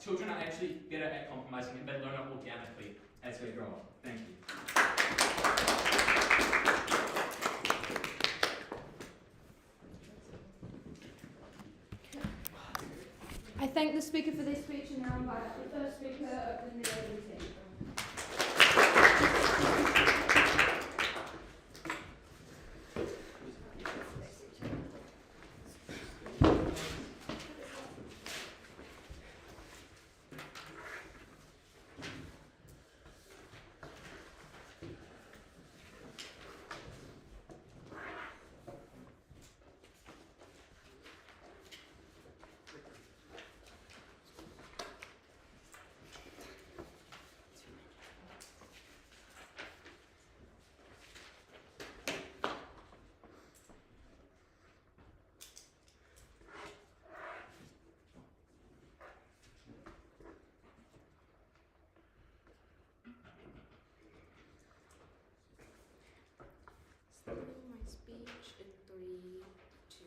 children are actually better at compromising and they learn it organically as they grow up. Thank you. I thank the speaker for their speech and now invite the first speaker of the negating team. My speech in 3, 2,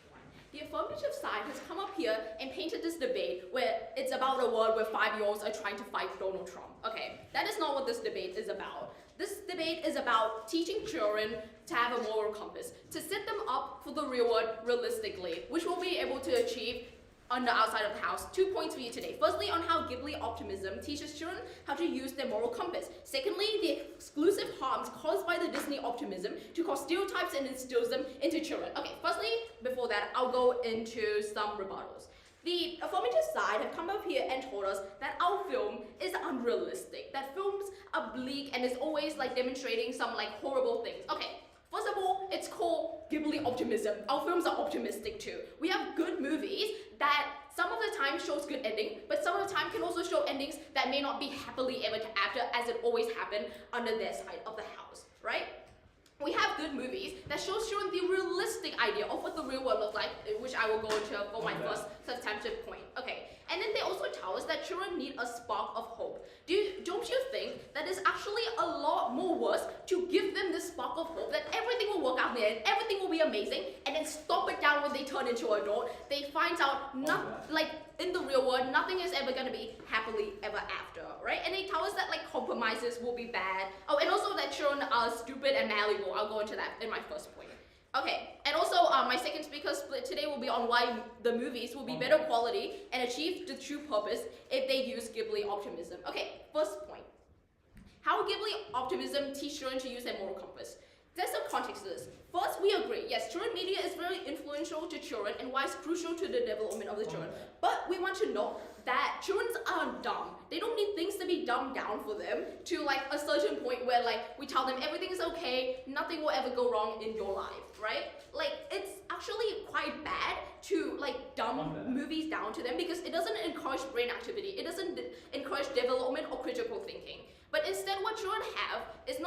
1. The affirmative side has come up here and painted this debate where it's about a world where 5-year-olds are trying to fight Donald Trump. Okay, that is not what this debate is about. This debate is about teaching children to have a moral compass, to set them up for the real world realistically, which we'll be able to achieve on the outside of the house. 2 points for you today. Firstly, on how Ghibli optimism teaches children how to use their moral compass. Secondly, the exclusive harms caused by the Disney optimism to cause stereotypes and instills them into children. Okay, firstly, before that, I'll go into some rebuttals. The affirmative side have come up here and told us that our film is unrealistic, that films are bleak and is always like demonstrating some like horrible things. Okay, first of all, it's called Ghibli optimism. Our films are optimistic too. We have good movies that some of the time shows good ending, but some of the time can also show endings that may not be happily ever after as it always happened under their side of the house, right? We have good movies that shows children the realistic idea of what the real world looks like, which I will go into for my first substantive point. Okay, and then they also tell us that children need a spark of hope. Don't you think that it's actually a lot more worse to give them this spark of hope that everything will work out in the end, everything will be amazing, and then stop it down when they turn into an adult? They find out like in the real world, nothing is ever gonna be happily ever after, right? And they tell us that like compromises will be bad. Oh, and also that children are stupid and malleable. I'll go into that in my first point. Okay, and also my second speaker split today will be on why the movies will be better quality and achieve the true purpose if they use Ghibli optimism. Okay, first point. How Ghibli optimism teach children to use their moral compass. There's some context to this. First, we agree, yes, children media is very influential to children and why it's crucial to the development of the children. But we want to know that children aren't dumb. They don't need things to be dumbed down for them to like a certain point where like we tell them everything is okay, nothing will ever go wrong in your life, right? Like it's actually quite bad to like dumb movies down to them because it doesn't encourage brain activity. It doesn't encourage development or critical thinking. But instead what children have is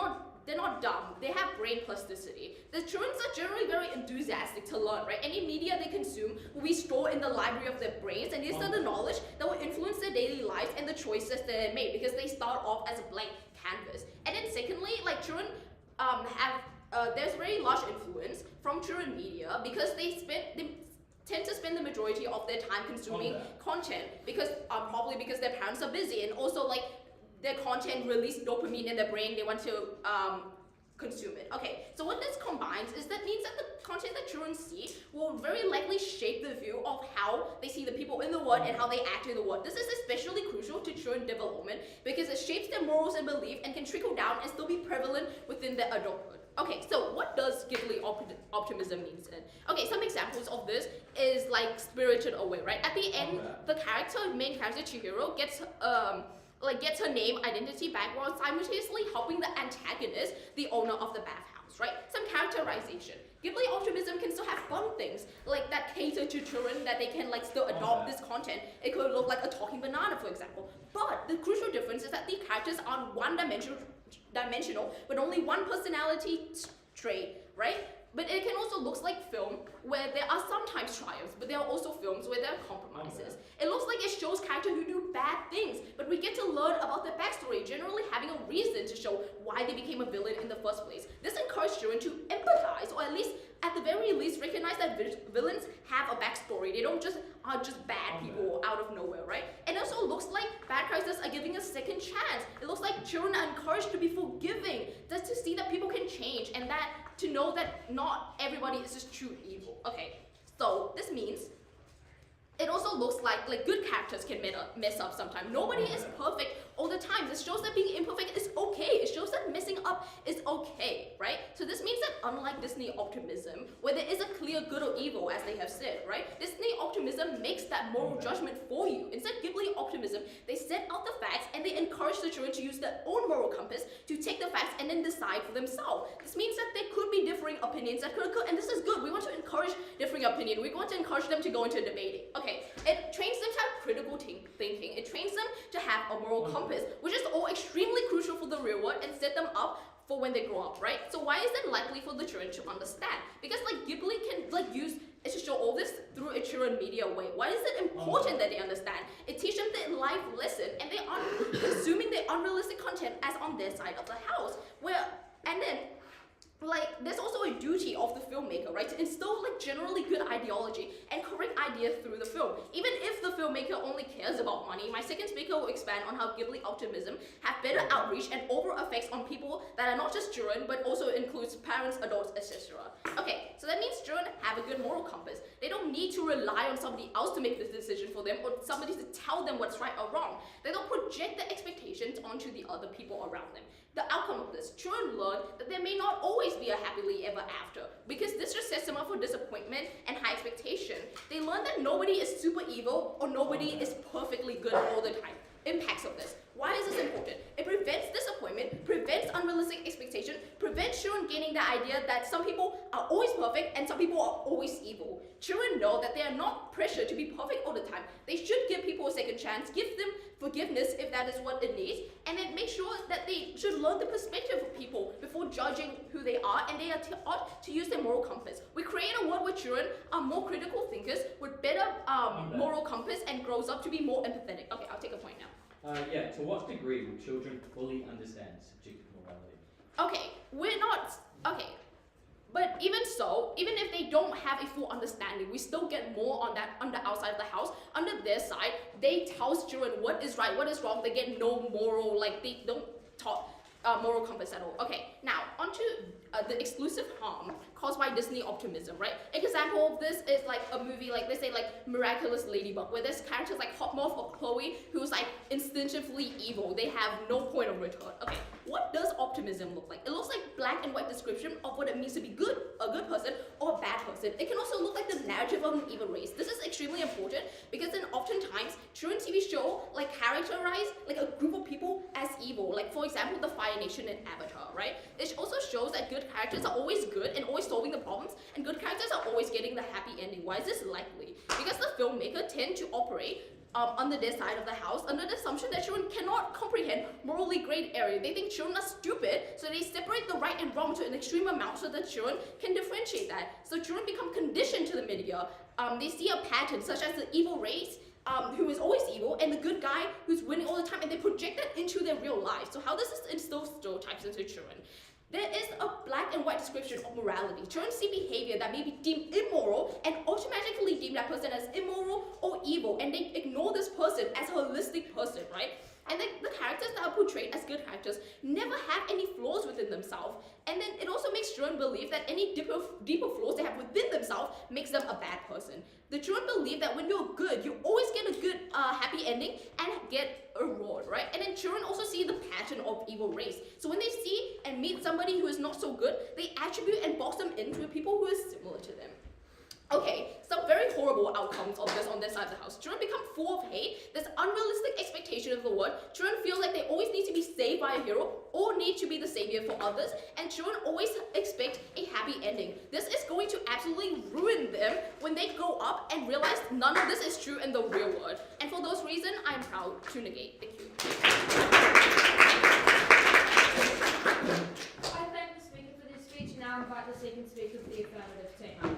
they're not dumb, they have brain plasticity. The children are generally very enthusiastic to learn, right? Any media they consume will be stored in the library of their brains and these are the knowledge that will influence their daily lives and the choices that they make because they start off as a blank canvas. And then secondly, like children there's very large influence from children media because they tend to spend the majority of their time consuming content because probably because their parents are busy and also like their content release dopamine in their brain, they want to consume it. Okay, so what this combines is that means that the content that children see will very likely shape the view of how they see the people in the world and how they act in the world. This is especially crucial to children development because it shapes their morals and belief and can trickle down and still be prevalent within their adulthood. Okay, so what does Ghibli optimism mean then? Okay, some examples of this is like Spirited Away, right? At the end, the main character Chihiro gets her name, identity back while simultaneously helping the antagonist, the owner of the bathhouse, right? Some characterization. Ghibli optimism can still have fun things like that cater to children that they can like still adopt this content. It could look like a talking banana, for example. But the crucial difference is that the characters aren't one-dimensional with only one personality trait, right? But it can also look like film where there are sometimes triumphs, but there are also films where there are compromises. It looks like it shows characters who do bad things, but we get to learn about their backstory, generally having a reason to show why they became a villain in the first place. This encourages children to empathize, or at the very least, recognize that villains have a backstory. They don't just are just bad people out of nowhere, right? And it also looks like bad characters are giving a second chance. It looks like children are encouraged to be forgiving, just to see that people can change, and that to know that not everybody is just true evil. Okay, so this means it also looks like good characters can mess up sometimes. Nobody is perfect all the time. This shows that being imperfect is okay. It shows that messing up is okay, right? So this means that unlike Disney optimism, where there is a clear good or evil, as they have said, right? Disney optimism makes that moral judgment for you. Instead, Ghibli optimism, they set out the facts and they encourage the children to use their own moral compass to take the facts and then decide for themselves. This means that there could be differing opinions that could occur, and this is good. We want to encourage differing opinion. We want to encourage them to go into debating. Okay, it trains them to have critical thinking. It trains them to have a moral compass, which is all extremely crucial for the real world and set them up for when they grow up, right? So why is it likely for the children to understand? Because Ghibli can use it to show all this through a children media way. Why is it important that they understand? It teaches them the life lesson, and they aren't consuming the unrealistic content as on their side of the house. There's also a duty of the filmmaker, right, to instill generally good ideology and correct ideas through the film. Even if the filmmaker only cares about money, my second speaker will expand on how Ghibli optimism have better outreach and overall effects on people that are not just children, but also includes parents, adults, etc. Okay, so that means children have a good moral compass. They don't need to rely on somebody else to make this decision for them, or somebody to tell them what's right or wrong. They don't project their expectations onto the other people around them. The outcome of this, children learn that there may not always be a happily ever after, because this just sets them up for disappointment and high expectation. They learn that nobody is super evil or nobody is perfectly good all the time. Impacts of this. Why is this important? It prevents disappointment, prevents unrealistic expectation, prevents children gaining the idea that some people are always perfect and some people are always evil. Children know that they are not pressured to be perfect all the time. They should give people a second chance, give them forgiveness if that is what it needs, and then make sure that they should learn the perspective of people before judging who they are, and they are taught to use their moral compass. We create a world where children are more critical thinkers with better moral compass and grows up to be more empathetic. Okay, I'll take a point now. To what degree will children fully understand subjective morality? Okay, we're not, okay, but even so, even if they don't have a full understanding, we still get more on the outside of the house. Under their side, they tell children what is right, what is wrong. They get no moral, they don't taught moral compass at all. Okay, now onto the exclusive harm caused by Disney optimism, right? An example of this is a movie let's say Miraculous Ladybug, where there's characters like Hot Moth or Chloe who's instinctively evil. They have no point of return. Okay, what does optimism look like? It looks like black and white description of what it means to be good, a good person, or a bad person. It can also look like the narrative of an evil race. This is extremely important because then oftentimes children's TV show characterize a group of people as evil. For example, the Fire Nation in Avatar, right? It also shows that good characters are always good and always solving the problems, and good characters are always getting the happy ending. Why is this likely? Because the filmmaker tend to operate under their side of the house under the assumption that children cannot comprehend morally gray area. They think children are stupid, so they separate the right and wrong to an extreme amount so that children can differentiate that. So children become conditioned to the media. They see a pattern such as the evil race, who is always evil, and the good guy who's winning all the time, and they project that into their real life. So how does this instill stereotypes into children? There is a black and white description of morality. Children see behavior that may be deemed immoral and automatically deem that person as immoral or evil, and they ignore this person as a holistic person, right? And then the characters that are portrayed as good characters never have any flaws within themselves, and then it also makes children believe that any deeper flaws they have within themselves makes them a bad person. The children believe that when you're good, you always get a good happy ending and get a reward, right? And then children also see the pattern of evil race. So when they see and meet somebody who is not so good, they attribute and box them into people who is similar to them. Okay, some very horrible outcomes of this on this side of the house. Children become full of hate. There's unrealistic expectation of the world. Children feel like they always need to be saved by a hero or need to be the savior for others, and children always expect a happy ending. This is going to absolutely ruin them when they grow up and realize none of this is true in the real world. And for those reasons, I'm proud to negate. Thank you. I thank the speaker for this speech, and now invite the second speaker for the affirmative team.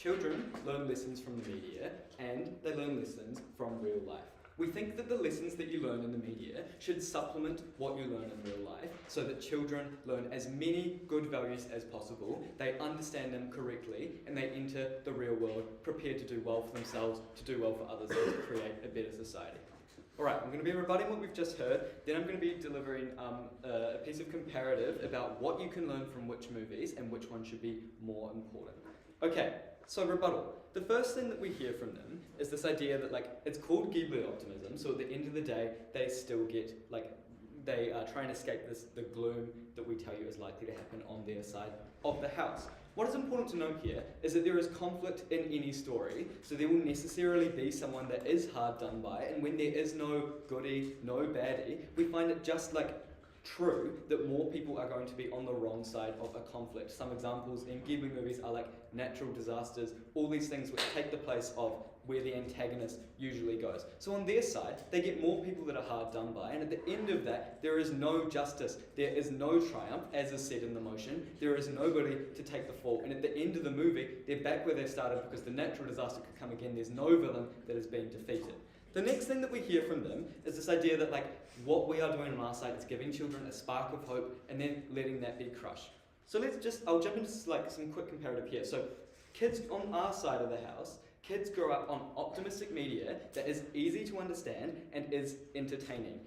Children learn lessons from the media and they learn lessons from real life. We think that the lessons that you learn in the media should supplement what you learn in real life so that children learn as many good values as possible, they understand them correctly, and they enter the real world prepared to do well for themselves, to do well for others, and to create a better society. Alright, I'm going to be rebutting what we've just heard, then I'm going to be delivering a piece of comparative about what you can learn from which movies and which one should be more important. Okay, so rebuttal. The first thing that we hear from them is this idea that it's called Ghibli optimism, so at the end of the day they still get, they are trying to escape the gloom that we tell you is likely to happen on their side of the house. What is important to note here is that there is conflict in any story, so there will necessarily be someone that is hard done by, and when there is no goodie, no baddie, we find it just true that more people are going to be on the wrong side of a conflict. Some examples in Ghibli movies are natural disasters, all these things which take the place of where the antagonist usually goes. So on their side, they get more people that are hard done by, and at the end of that, there is no justice, there is no triumph, as is said in the motion, there is nobody to take the fall, and at the end of the movie, they're back where they started because the natural disaster could come again, there's no villain that is being defeated. The next thing that we hear from them is this idea that what we are doing on our side is giving children a spark of hope and then letting that be crushed. So I'll jump into some quick comparative here. So kids on our side of the house, kids grow up on optimistic media that is easy to understand and is entertaining.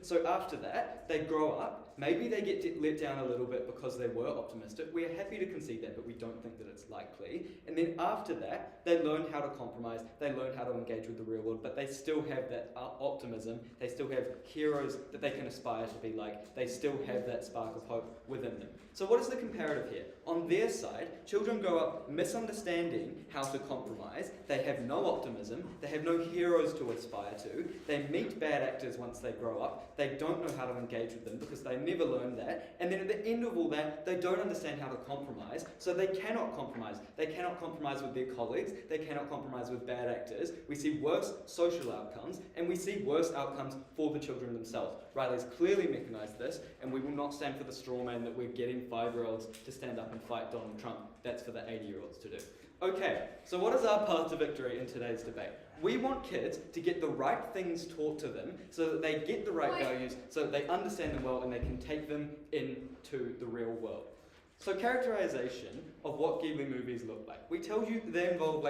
So after that, they grow up, maybe they get let down a little bit because they were optimistic. We are happy to concede that, but we don't think that it's likely. And then after that, they learn how to compromise, they learn how to engage with the real world, but they still have that optimism, they still have heroes that they can aspire to be like, they still have that spark of hope within them. So what is the comparative here? On their side, children grow up misunderstanding how to compromise, they have no optimism, they have no heroes to aspire to, they meet bad actors once they grow up, they don't know how to engage with them because they never learned that, and then at the end of all that, they don't understand how to compromise, so they cannot compromise. They cannot compromise with their colleagues, they cannot compromise with bad actors. We see worse social outcomes, and we see worse outcomes for the children themselves. Riley's clearly mechanised this, and we will not stand for the straw man that we're getting 5-year-olds to stand up and fight Donald Trump. That's for the 80-year-olds to do. Okay, so what is our path to victory in today's debate? We want kids to get the right things taught to them so that they get the right values, so that they understand them well and they can take them into the real world. So characterization of what Ghibli movies look like. We tell you they involve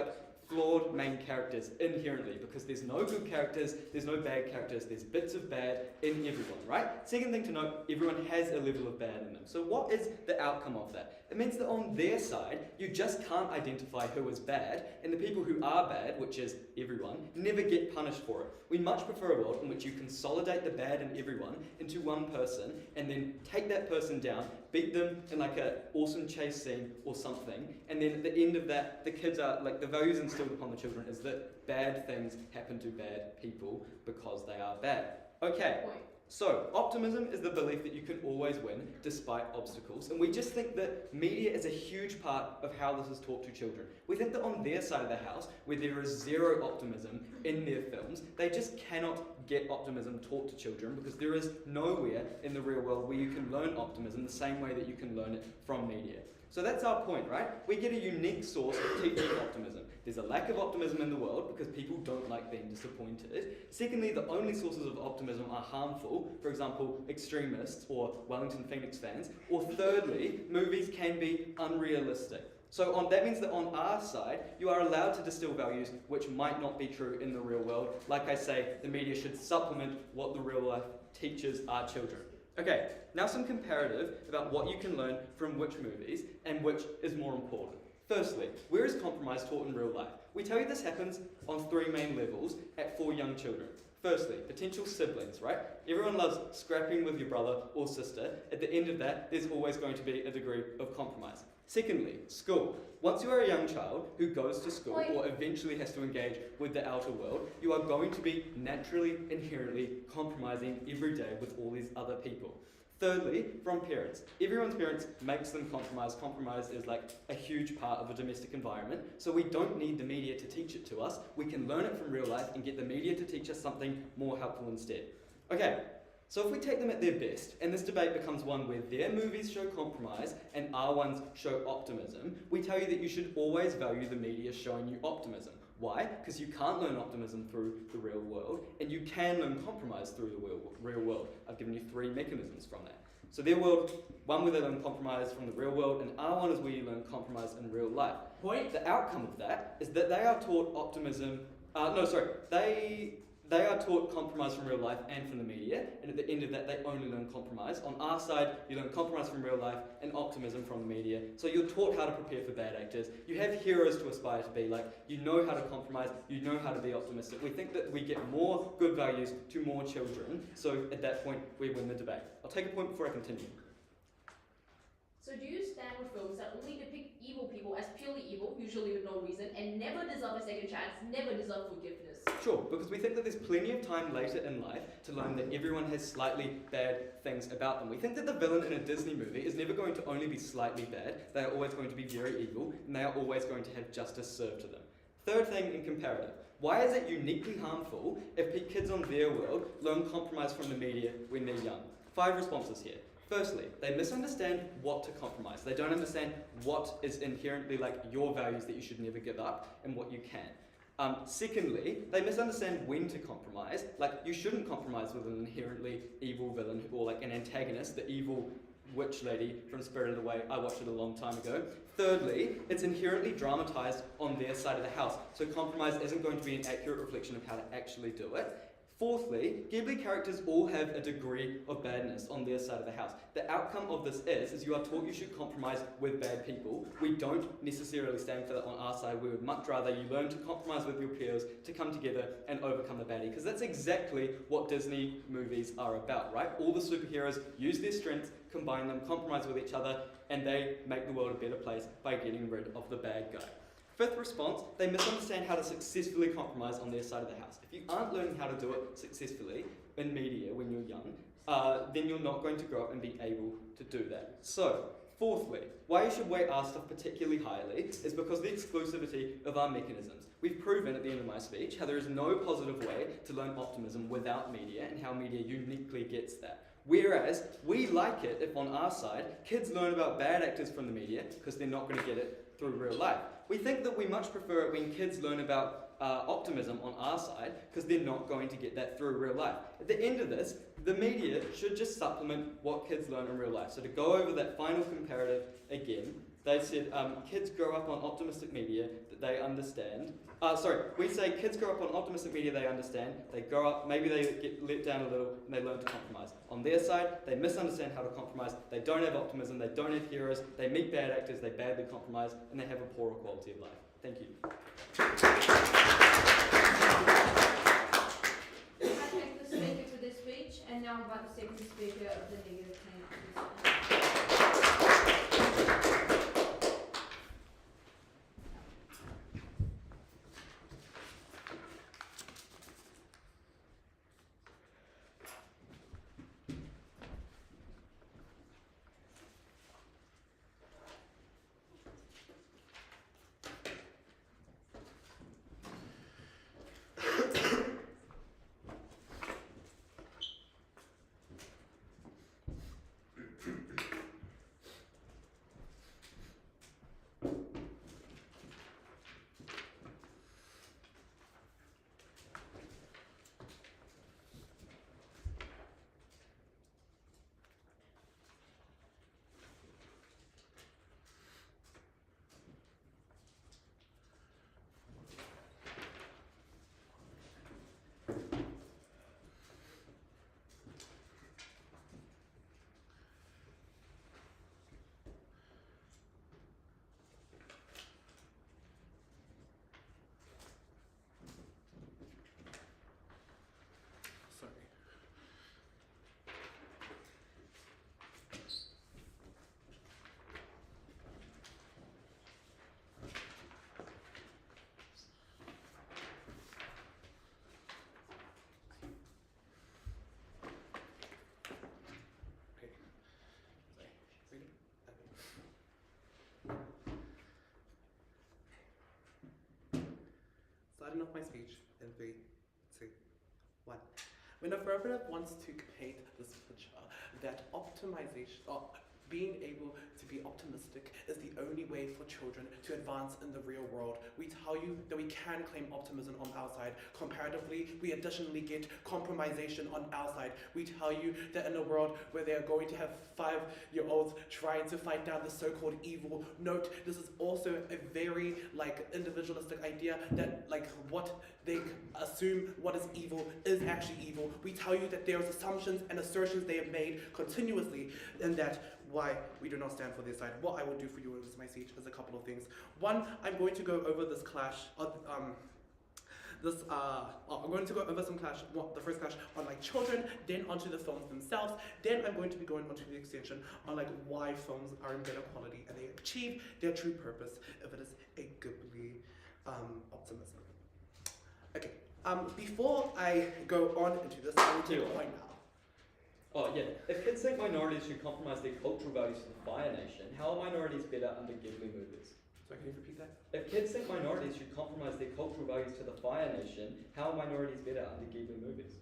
flawed main characters inherently because there's no good characters, there's no bad characters, there's bits of bad in everyone, right? Second thing to note, everyone has a level of bad in them. So what is the outcome of that? It means that on their side, you just can't identify who is bad, and the people who are bad, which is everyone, never get punished for it. We much prefer a world in which you consolidate the bad in everyone into one person, and then take that person down, beat them in an awesome chase scene or something, and then at the end of that, the kids are, the values instilled upon the children is that bad things happen to bad people because they are bad. Okay. So, optimism is the belief that you can always win despite obstacles, and we just think that media is a huge part of how this is taught to children. We think that on their side of the house, where there is zero optimism in their films, they just cannot get optimism taught to children because there is nowhere in the real world where you can learn optimism the same way that you can learn it from media. So that's our point, right? We get a unique source of teaching optimism. There's a lack of optimism in the world because people don't like being disappointed. Secondly, the only sources of optimism are harmful, for example, extremists or Wellington Phoenix fans. Or thirdly, movies can be unrealistic. So that means that on our side, you are allowed to distill values which might not be true in the real world. Like I say, the media should supplement what the real life teaches our children. Okay, now some comparative about what you can learn from which movies and which is more important. Firstly, where is compromise taught in real life? We tell you this happens on 3 main levels for young children. Firstly, potential siblings, right? Everyone loves scrapping with your brother or sister. At the end of that, there's always going to be a degree of compromise. Secondly, school. Once you are a young child who goes to school or eventually has to engage with the outer world, you are going to be naturally, inherently compromising every day with all these other people. Thirdly, from parents. Everyone's parents makes them compromise. Compromise is a huge part of a domestic environment, so we don't need the media to teach it to us. We can learn it from real life and get the media to teach us something more helpful instead. Okay, So if we take them at their best, and this debate becomes one where their movies show compromise and our ones show optimism, we tell you that you should always value the media showing you optimism. Why? Because you can't learn optimism through the real world, and you can learn compromise through the real world. I've given you 3 mechanisms from that. So their world, one where they learn compromise from the real world, and our one is where you learn compromise in real life. Point. The outcome of that is that they are taught optimism, they are taught compromise from real life and from the media, and at the end of that they only learn compromise. On our side, you learn compromise from real life and optimism from the media. So you're taught how to prepare for bad actors. You have heroes to aspire to be like. You know how to compromise, you know how to be optimistic. We think that we get more good values to more children, so at that point we win the debate. I'll take a point before I continue. So do you stand with films that only depict evil people as purely evil, usually with no reason, and never deserve a second chance, never deserve forgiveness? Sure, because we think that there's plenty of time later in life to learn that everyone has slightly bad things about them. We think that the villain in a Disney movie is never going to only be slightly bad, they are always going to be very evil, and they are always going to have justice served to them. Third thing in comparative. Why is it uniquely harmful if kids on their world learn compromise from the media when they're young? 5 responses here. Firstly, they misunderstand what to compromise. They don't understand what is inherently like your values that you should never give up and what you can. Secondly, they misunderstand when to compromise. Like, you shouldn't compromise with an inherently evil villain or like an antagonist, the evil witch lady from Spirited Away. I watched it a long time ago. Thirdly, it's inherently dramatized on their side of the house, so compromise isn't going to be an accurate reflection of how to actually do it. Fourthly, Ghibli characters all have a degree of badness on their side of the house. The outcome of this is you are taught you should compromise with bad people. We don't necessarily stand for that on our side. We would much rather you learn to compromise with your peers, to come together and overcome the baddie, because that's exactly what Disney movies are about, right? All the superheroes use their strengths, combine them, compromise with each other, and they make the world a better place by getting rid of the bad guy. Fifth response, they misunderstand how to successfully compromise on their side of the house. If you aren't learning how to do it successfully in media when you're young, then you're not going to grow up and be able to do that. So, fourthly, why you should weight our stuff particularly highly is because of the exclusivity of our mechanisms. We've proven at the end of my speech how there is no positive way to learn optimism without media and how media uniquely gets that. Whereas, we like it if on our side, kids learn about bad actors from the media because they're not going to get it through real life. We think that we much prefer it when kids learn about optimism on our side because they're not going to get that through real life. At the end of this, the media should just supplement what kids learn in real life. So to go over that final comparative again, they said kids grow up on optimistic media that they understand. We say kids grow up on optimistic media they understand. They grow up, maybe they get let down a little, and they learn to compromise. On their side, they misunderstand how to compromise. They don't have optimism. They don't have heroes. They meet bad actors. They badly compromise, and they have a poorer quality of life. Thank you. I thank the speaker for this speech, and now invite the second speaker of the negative team. Starting off my speech in 3, 2, 1. When Affirmative wants to paint this picture that optimization, or being able to be optimistic is the only way for children to advance in the real world, we tell you that we can claim optimism on our side. Comparatively, we additionally get compromisation on our side. We tell you that in a world where they are going to have 5-year-olds trying to fight down the so-called evil, note this is also a very individualistic idea that what they assume what is evil is actually evil. We tell you that there's assumptions and assertions they have made continuously, and that why we do not stand for their side. What I will do for you as my speech is a couple of things. One, I'm going to go over this clash. I'm going to go over some clash. The first clash on children, then onto the films themselves. Then I'm going to be going onto the extension on why films are in better quality and they achieve their true purpose if it is a Ghibli optimism. Okay. Before I go on into this, I will take a point now. Oh yeah, if kids think minorities should compromise their cultural values for the Fire Nation, how are minorities better under Ghibli movies? Sorry, can you repeat that? If kids think minorities should compromise their cultural values to the Fire Nation, how are minorities better under Ghibli movies?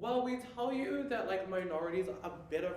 Well, we tell you that minorities are better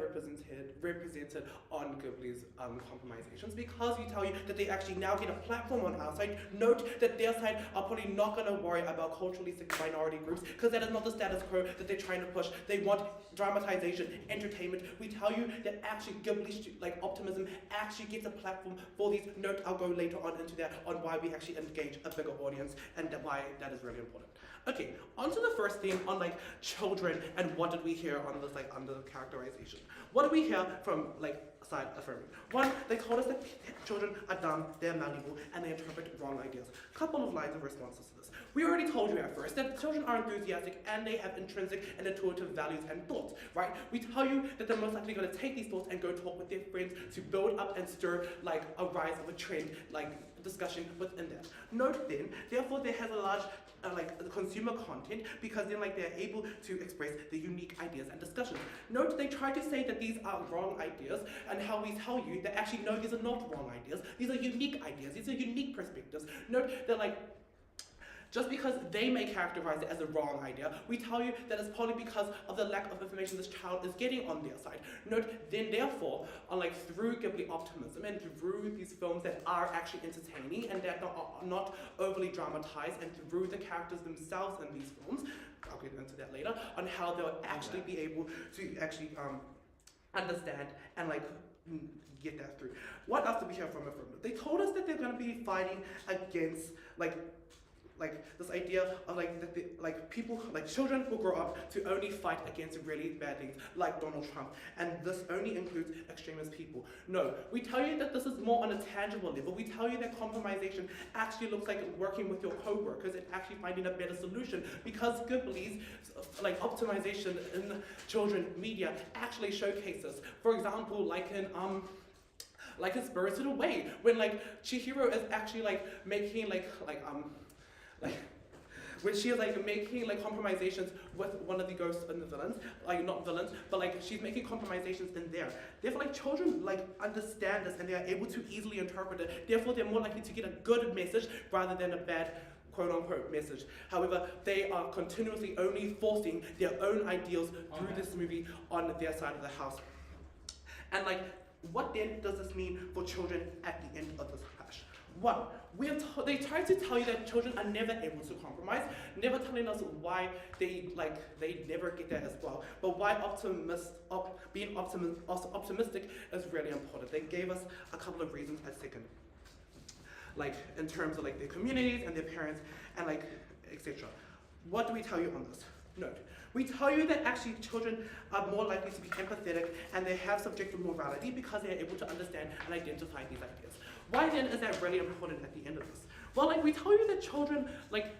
represented on Ghibli's compromisations because we tell you that they actually now get a platform on our side. Note that their side are probably not going to worry about culturally significant minority groups because that is not the status quo that they're trying to push. They want dramatization, entertainment. We tell you that actually Ghibli's optimism actually gets a platform for these. Note, I'll go later on into that on why we actually engage a bigger audience and why that is really important. Okay, on to the first theme on children and what did we hear on this under characterization. What did we hear from side Affirmative? One, they told us that children are dumb, they're malleable, and they interpret wrong ideas. Couple of lines of responses to this. We already told you at first that children are enthusiastic and they have intrinsic and intuitive values and thoughts, right? We tell you that they're most likely going to take these thoughts and go talk with their friends to build up and stir a rise of a trend, discussion within that. Note then, therefore there has a large consumer content because then they're able to express the unique ideas and discussions. Note they try to say that these are wrong ideas and how we tell you that actually no, these are not wrong ideas. These are unique ideas. These are unique perspectives. Note that just because they may characterize it as a wrong idea, we tell you that it's probably because of the lack of information this child is getting on their side. Note, then therefore, through Ghibli optimism and through these films that are actually entertaining and that are not overly dramatized and through the characters themselves in these films, I'll get into that later, on how they'll actually be able to actually understand and get that through. What else did we hear from Affirmative? They told us that they're going to be fighting against this idea of that people children will grow up to only fight against really bad things like Donald Trump, and this only includes extremist people. No, we tell you that this is more on a tangible level. We tell you that compromisation actually looks like working with your co-workers and actually finding a better solution because Ghibli's optimization in children media actually showcases. For example, in Spirited Away, when Chihiro is actually making when she is making compromisations with one of the ghosts and the villains, not villains, but she's making compromisations in there. Therefore, children understand this and they are able to easily interpret it. Therefore, they're more likely to get a good message rather than a bad quote-unquote message. However, they are continuously only forcing their own ideals through this movie on their side of the house. And what then does this mean for children at the end of this clash? One, they try to tell you that children are never able to compromise, never telling us why they never get that as well. But why being optimistic is really important. They gave us a couple of reasons at second. In terms of their communities and their parents and etc. What do we tell you on this? Note, we tell you that actually children are more likely to be empathetic and they have subjective morality because they are able to understand and identify these ideas. Why then is that really important at the end of this? Well, we tell you that children,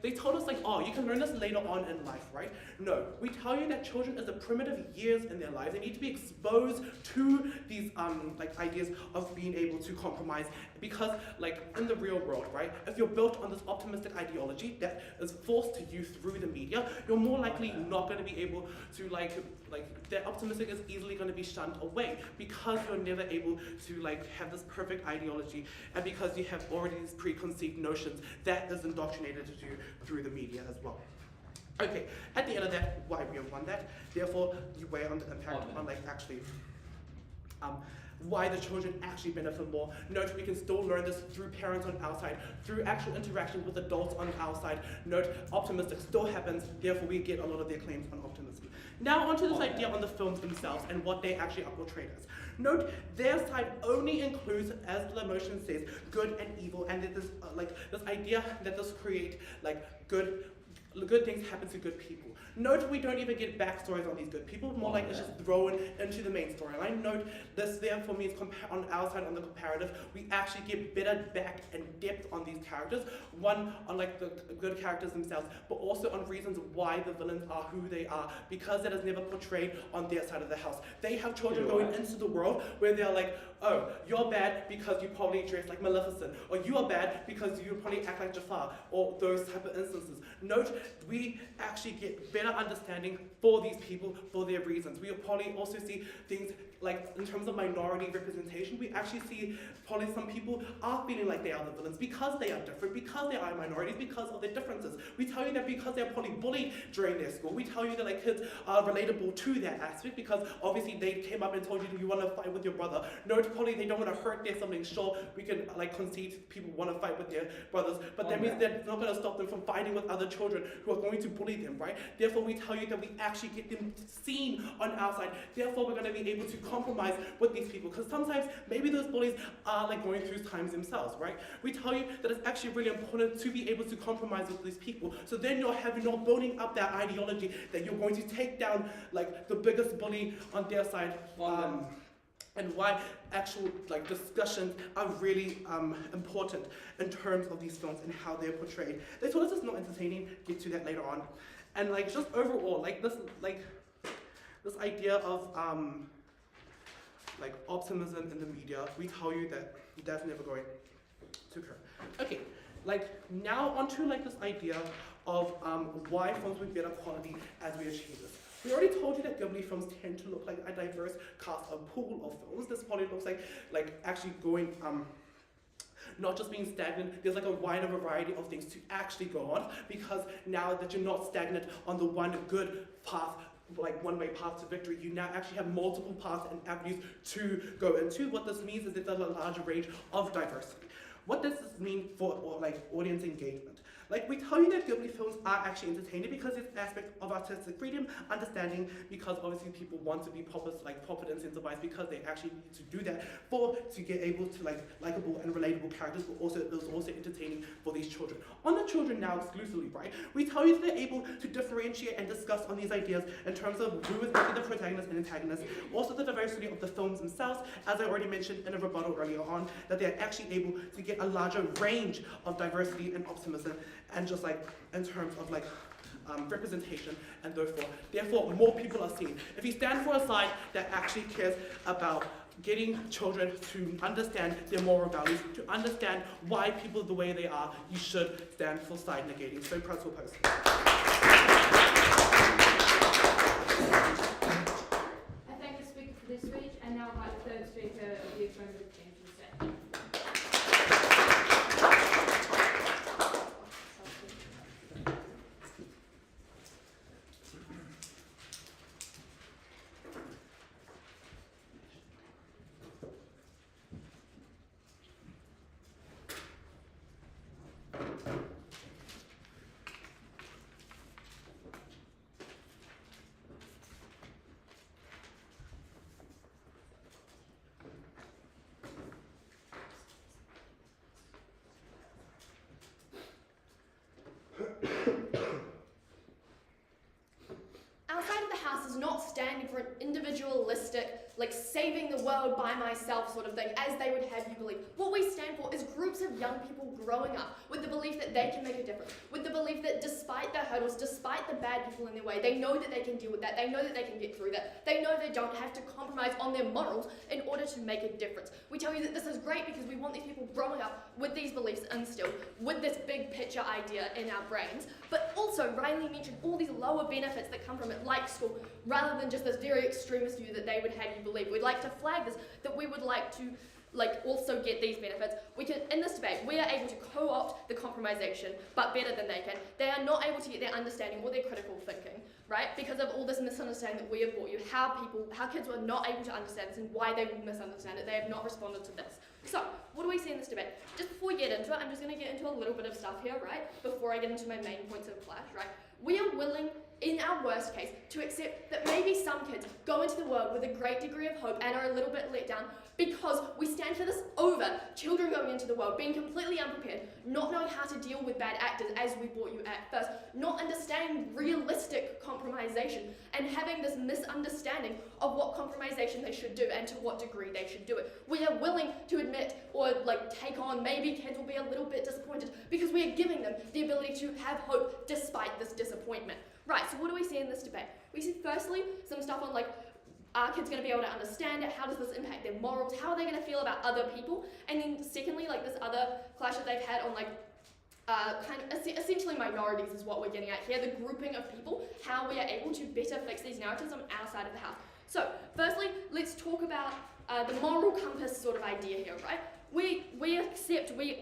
they told us oh, you can learn this later on in life, right? No, we tell you that children is the primitive years in their lives. They need to be exposed to these ideas of being able to compromise because in the real world, right? If you're built on this optimistic ideology that is forced to you through the media, you're more likely not going to be able to that optimistic is easily going to be shunned away because you're never able to have this perfect ideology and because you have already these preconceived notions that is indoctrinated to you through the media as well. Okay, at the end of that, why we have won that, therefore you weigh on the impact on like actually why the children actually benefit more. Note, we can still learn this through parents on our side, through actual interaction with adults on our side. Note, optimistic still happens, therefore we get a lot of their claims on optimism. Now onto this idea on the films themselves and what they actually are portrayed as. Note, their side only includes, as the emotion says, good and evil, and this this idea that this create like good things happen to good people. Note, we don't even get backstories on these good people, more like it's just thrown into the main storyline. Note, this there for me is on our side on the comparative, we actually get better back and depth on these characters. One, on like the good characters themselves, but also on reasons why the villains are who they are, because that is never portrayed on their side of the house. They have children going into the world where they're like, oh, you're bad because you probably dress like Maleficent, or you are bad because you probably act like Jafar, or those type of instances. Note, we actually get better understanding for these people, for their reasons. We will probably also see things like, in terms of minority representation, we actually see probably some people are feeling like they are the villains because they are different, because they are minorities, because of their differences. We tell you that because they're probably bullied during their school. We tell you that like kids are relatable to that aspect because obviously they came up and told you that you want to fight with your brother. Note, probably they don't want to hurt their siblings. Sure, we can like concede people want to fight with their brothers, but that means that's not going to stop them from fighting with other children who are going to bully them, right? Therefore, we tell you that we actually get them seen on our side. Therefore, we're going to be able to compromise with these people, because sometimes maybe those bullies are like going through times themselves, right? We tell you that it's actually really important to be able to compromise with these people, so then you're building up that ideology that you're going to take down like the biggest bully on their side. And why actual like discussions are really important in terms of these films and how they're portrayed. They told us it's not entertaining, get to that later on. And like just overall, like this idea of like optimism in the media, we tell you that that's never going to occur. Okay, like now onto like this idea of why films with better quality as we achieve this. We already told you that Ghibli films tend to look like a diverse cast of pool of films. This probably looks like actually going not just being stagnant, there's like a wider variety of things to actually go on, because now that you're not stagnant on the one good path, like one-way path to victory, you now actually have multiple paths and avenues to go into. What this means is that there's a larger range of diversity. What does this mean for like audience engagement? Like we tell you that Ghibli films are actually entertaining because it's an aspect of artistic freedom, understanding, because obviously people want to be profit incentivized, because they actually need to do that to get able to like likable and relatable characters, but also it was also entertaining for these children. On the children now exclusively, right? We tell you that they're able to differentiate and discuss on these ideas in terms of who is actually the protagonist and antagonist, also the diversity of the films themselves, as I already mentioned in a rebuttal earlier on, that they're actually able to get a larger range of diversity and optimism, and just like in terms of like representation and therefore more people are seen. If you stand for a side that actually cares about getting children to understand their moral values, to understand why people are the way they are, you should stand for side negating. So proud to oppose. I thank the speaker for this speech, and now invite the third speaker of the affirmative team to the stage. Not standing for an individualistic, like saving the world by myself sort of thing, as they would have you believe. What we stand for is groups of young people growing up with the belief that they can make a difference, with the belief that despite their hurdles, despite the bad people in their way, they know that they can deal with that, they know that they can get through that, they know they don't have to compromise on their morals in order to make a difference. We tell you that this is great because we want these people growing up with these beliefs instilled, with this big picture idea in our brains, but also Riley mentioned all these lower benefits that come from it, like school, rather than just this very extremist view that they would have you believe. We'd like to flag this, that we would like to also get these benefits. We can, in this debate, we are able to co-opt the compromisation, but better than they can. They are not able to get their understanding or their critical thinking, right? Because of all this misunderstanding that we have brought you, how kids were not able to understand this and why they will misunderstand it. They have not responded to this. So, what do we see in this debate? Just before we get into it, I'm just going to get into a little bit of stuff here, right? Before I get into my main points of clash, right? We are willing, in our worst case, to accept that maybe some kids go into the world with a great degree of hope and are a little bit let down because we stand for this over children going into the world, being completely unprepared, not knowing how to deal with bad actors as we brought you at first, not understanding realistic compromisation, and having this misunderstanding of what compromisation they should do and to what degree they should do it. We are willing to admit or take on maybe kids will be a little bit disappointed because we are giving them the ability to have hope despite this disappointment. Right, so what do we see in this debate? We see firstly some stuff on are kids going to be able to understand it? How does this impact their morals? How are they going to feel about other people? And then secondly, this other clash that they've had on essentially minorities is what we're getting at here, the grouping of people, how we are able to better fix these narratives on our side of the house. So, firstly, let's talk about the moral compass sort of idea here, right? We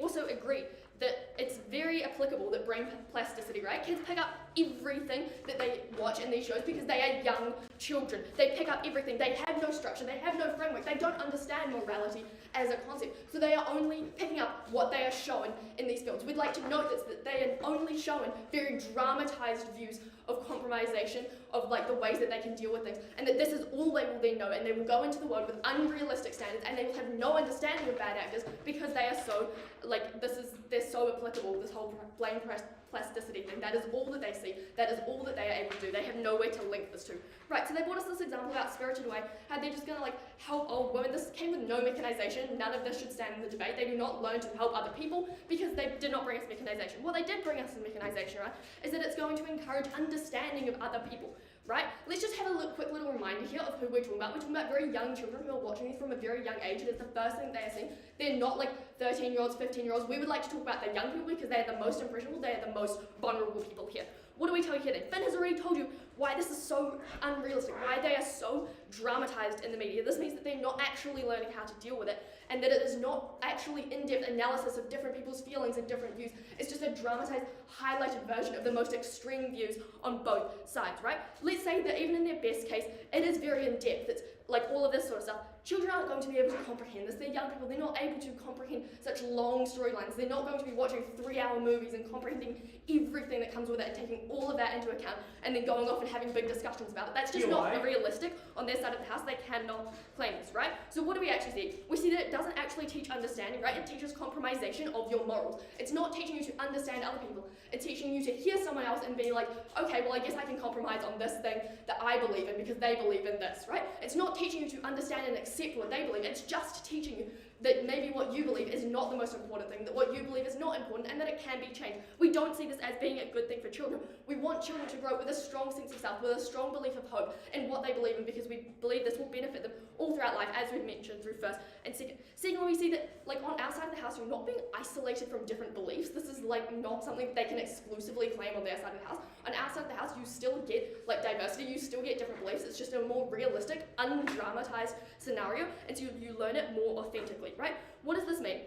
also agree that it's very applicable that brain plasticity, right? Kids pick up everything that they watch in these shows because they are young children. They pick up everything. They have no structure. They have no framework. They don't understand morality as a concept. So they are only picking up what they are shown in these films. We'd like to note that they are only shown very dramatized views of compromisation, of the ways that they can deal with things, and that this is all they will then know, and they will go into the world with unrealistic standards, and they will have no understanding of bad actors because they are so, they're so applicable, this whole brain plasticity thing. That is all that they see. That is all that they are able to do. They have nowhere to link this to. Right, so they brought us this example about Spirited Away, how they're just going to help old women. This came with no mechanization. None of this should stand in the debate. They do not learn to help other people because they did not bring us mechanization. What they did bring us in mechanization, right, is that it's going to encourage understanding of other people. Right? Let's just have a quick little reminder here of who we're talking about. We're talking about very young children who are watching these from a very young age. It is the first thing they are seeing. They're not 13-year-olds, 15-year-olds. We would like to talk about the young people because they are the most impressionable. They are the most vulnerable people here. What do we tell you here then? Finn has already told you why this is so unrealistic, why they are so dramatized in the media. This means that they're not actually learning how to deal with it, and that it is not actually in-depth analysis of different people's feelings and different views. It's just a dramatized, highlighted version of the most extreme views on both sides, right? Let's say that even in their best case, it is very in-depth. It's all of this sort of stuff. Children aren't going to be able to comprehend this. They're young people. They're not able to comprehend such long storylines. They're not going to be watching 3-hour movies and comprehending everything that comes with it and taking all of that into account and then going off and having big discussions about it. That's just not realistic on their side of the house. They cannot claim this, right? So what do we actually see? We see that it doesn't actually teach understanding, right? It teaches compromisation of your morals. It's not teaching you to understand other people. It's teaching you to hear someone else and be okay, well, I guess I can compromise on this thing that I believe in because they believe in this, right? It's not teaching you to understand and accept what they believe. It's just teaching you that maybe what you believe is not the most important thing, that what you believe is not important, and that it can be changed. We don't see this as being a good thing for children. We want children to grow with a strong sense of self, with a strong belief of hope in what they believe in, because we believe this will benefit them all throughout life, as we've mentioned through first and second. Secondly, we see that on our side of the house, you're not being isolated from different beliefs. This is not something that they can exclusively claim on their side of the house. On our side of the house, you still get diversity, you still get different beliefs. It's just a more realistic, undramatized scenario, and so you learn it more authentically, right? What does this mean?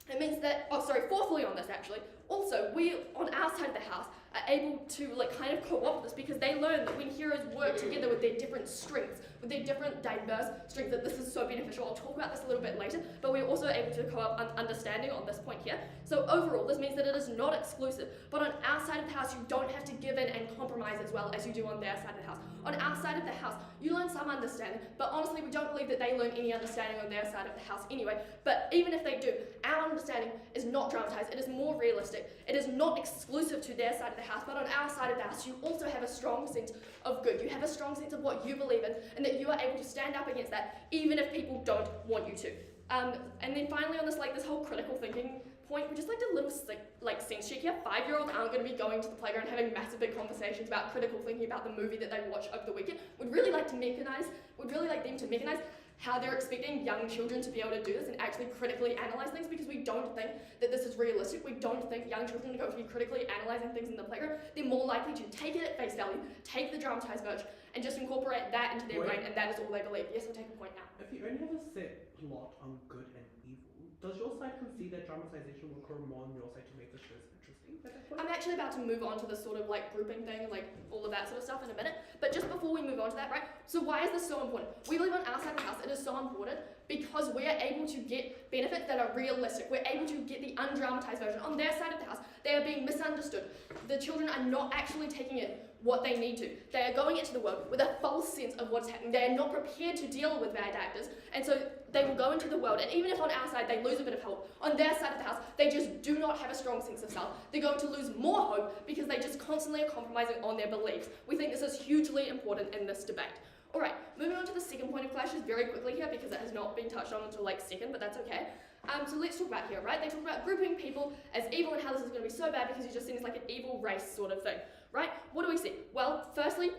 It means that, fourthly on this actually, also we, on our side of the house, are able to kind of co-opt this because they learn that when heroes work together with their different strengths, with their different diverse strengths, that this is so beneficial. I'll talk about this a little bit later, but we're also able to co-opt understanding on this point here. So overall, this means that it is not exclusive, but on our side of the house, you don't have to give in and compromise as well as you do on their side of the house. On our side of the house, you learn some understanding, but honestly, we don't believe that they learn any understanding on their side of the house anyway. But even if they do, our understanding is not dramatized, it is more realistic, it is not exclusive to their side of the house, but on our side of the house, you also have a strong sense of good. You have a strong sense of what you believe in, and that you are able to stand up against that, even if people don't want you to. And then finally on this, this whole critical thinking point, we just a little sense check here. 5-year-olds aren't going to be going to the playground having massive big conversations about critical thinking about the movie that they watch over the weekend. We'd really like them to mechanize how they're expecting young children to be able to do this and actually critically analyze things, because we don't think that this is realistic. We don't think young children are going to be critically analyzing things in the playground. They're more likely to take it at face value, take the dramatized version, and just incorporate that into their brain, and that is all they believe. Yes, I'll take a point now. If you only have a set plot on good and does your side concede that dramatization will occur more on your side to make the shows interesting at that point? I'm actually about to move on to this sort of like grouping thing, like all of that sort of stuff in a minute. But just before we move on to that, right? So why is this so important? We believe on our side of the house it is so important because we are able to get benefits that are realistic. We're able to get the undramatized version. On their side of the house, they are being misunderstood. The children are not actually taking in what they need to. They are going into the world with a false sense of what's happening. They are not prepared to deal with bad actors, and so they will go into the world, and even if on our side they lose a bit of hope, on their side of the house, they just do not have a strong sense of self. They're going to lose more hope because they just constantly are compromising on their beliefs. We think this is hugely important in this debate. Alright, moving on to the second point of clashes very quickly here because it has not been touched on until like second, but that's okay. So let's talk about here, right? They talk about grouping people as evil and how this is going to be so bad because you just seems like an evil race sort of thing, right? What do we see? Well, firstly,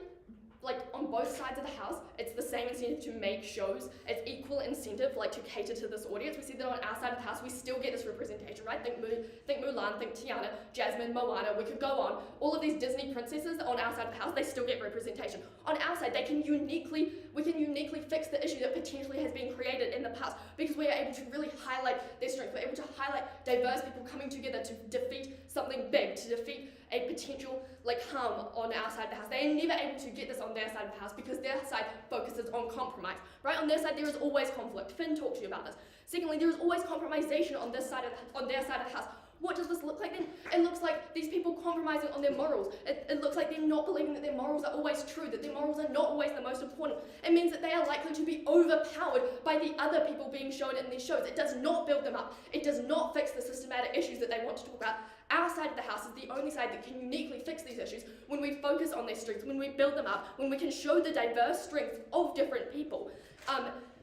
like on both sides of the house, it's the same incentive to make shows. It's equal incentive, like to cater to this audience. We see that on our side of the house, we still get this representation, right? Think Mulan, think Tiana, Jasmine, Moana. We could go on. All of these Disney princesses on our side of the house, they still get representation. On our side, we can uniquely fix the issue that potentially has been created in the past because we are able to really highlight their strength. We're able to highlight diverse people coming together to defeat something big, to defeat a potential like harm on our side of the house. They are never able to get this on their side of the house because their side focuses on compromise, right? On their side, there is always conflict. Finn talked to you about this. Secondly, there is always compromisation on their side of the house. What does this look like then? It looks like these people compromising on their morals. It looks like they're not believing that their morals are always true, that their morals are not always the most important. It means that they are likely to be overpowered by the other people being shown in these shows. It does not build them up. It does not fix the systematic issues that they want to talk about. Our side of the house is the only side that can uniquely fix these issues when we focus on their strengths, when we build them up, when we can show the diverse strengths of different people.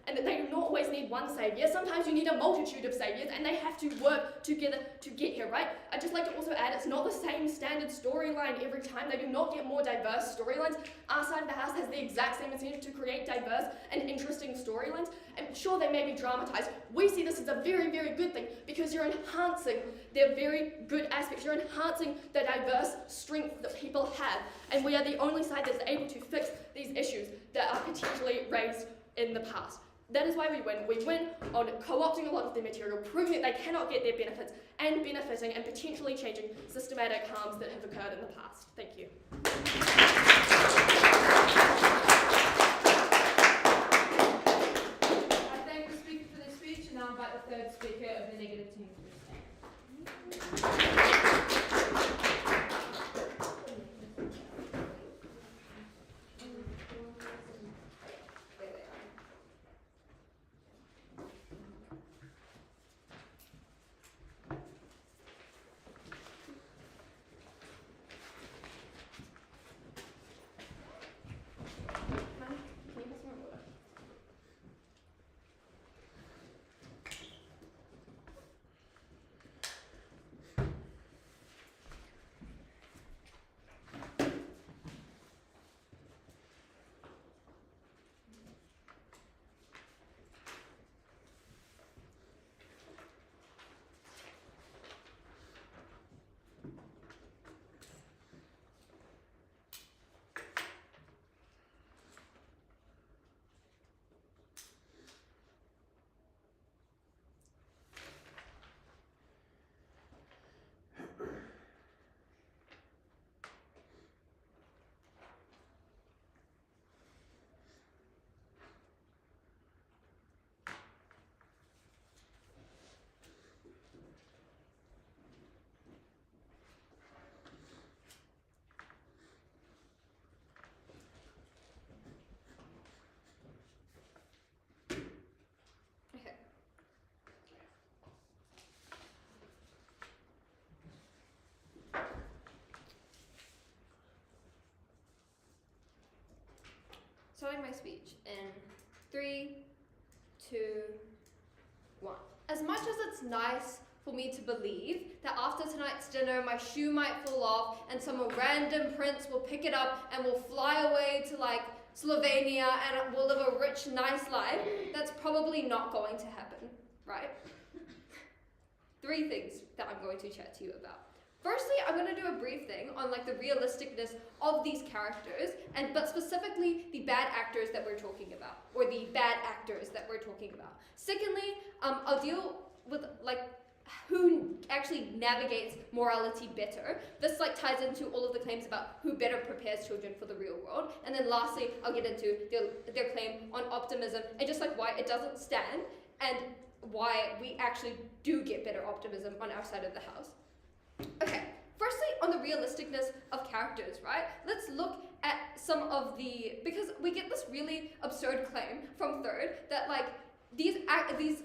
And that they do not always need one saviour. Sometimes you need a multitude of saviours and they have to work together to get here, right? I'd just like to also add, it's not the same standard storyline every time. They do not get more diverse storylines. Our side of the house has the exact same incentive to create diverse and interesting storylines. And sure, they may be dramatised. We see this as a very, very good thing because you're enhancing their very good aspects. You're enhancing the diverse strength that people have. And we are the only side that's able to fix these issues that are potentially raised in the past. That is why we win. We win on co-opting a lot of their material, proving that they cannot get their benefits, and benefiting and potentially changing systematic harms that have occurred in the past. Thank you. I thank the speaker for their speech, and now invite the third speaker of the negative team to stand. Starting my speech in 3, 2, 1. As much as it's nice for me to believe that after tonight's dinner my shoe might fall off and some random prince will pick it up and will fly away to like Slovenia and will live a rich, nice life, that's probably not going to happen, right? 3 things that I'm going to chat to you about. Firstly, I'm going to do a brief thing on like the realisticness of these characters, but specifically the bad actors that we're talking about, or the bad actors that we're talking about. Secondly, I'll deal with like who actually navigates morality better. This like ties into all of the claims about who better prepares children for the real world. And then lastly, I'll get into their claim on optimism and just like why it doesn't stand and why we actually do get better optimism on our side of the house. Okay, firstly on the realisticness of characters, right? Let's look at some of the, because we get this really absurd claim from Third that like these characters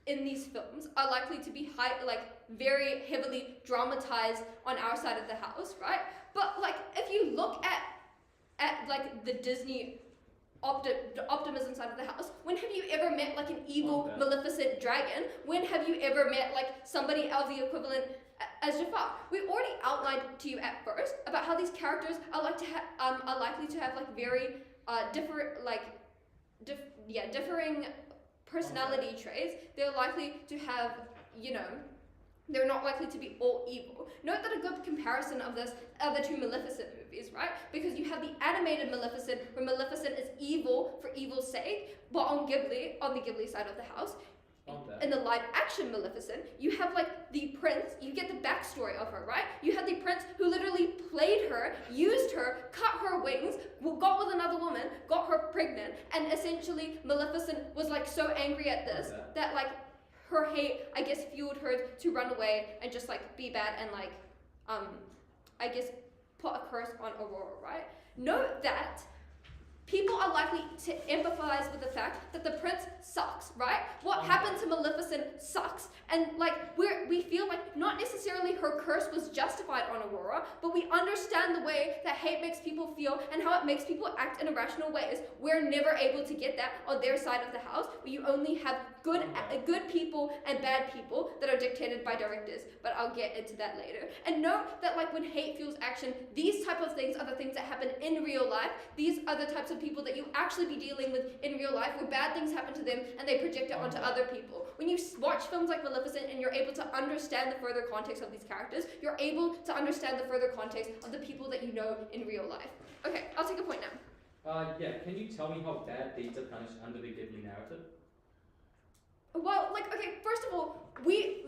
in these films are likely to be very heavily dramatized on our side of the house, right? But like if you look at like the Disney optimism side of the house, when have you ever met like an evil, maleficent dragon? When have you ever met like somebody of the equivalent as Jafar? We already outlined to you at first about how these characters are likely to have like very differing personality traits. They're likely to have, they're not likely to be all evil. Note that a good comparison of this are the two Maleficent movies, right? Because you have the animated Maleficent, where Maleficent is evil for evil's sake, but on the Ghibli side of the house, in the live action Maleficent, you have like the prince, you get the backstory of her, right? You have the prince who literally played her, used her, cut her wings, got with another woman, got her pregnant, and essentially Maleficent was like so angry at this that like her hate, I guess, fueled her to run away and just like be bad and like, I guess, put a curse on Aurora, right? Note that people are likely to empathize with the fact that the prince sucks, right? What happened to Maleficent sucks. And like we feel like not necessarily her curse was justified on Aurora, but we understand the way that hate makes people feel and how it makes people act in irrational ways. We're never able to get that on their side of the house, where you only have good people and bad people that are dictated by directors. But I'll get into that later. And note that like when hate fuels action, these type of things are the things that happen in real life. These are the types of people that you actually be dealing with in real life, where bad things happen to them and they project it onto other people. When you watch films like Maleficent and you're able to understand the further context of these characters, you're able to understand the further context of the people that you know in real life. Okay, I'll take a point now. Can you tell me how bad deeds are punished under the Ghibli narrative? Well, okay, first of all,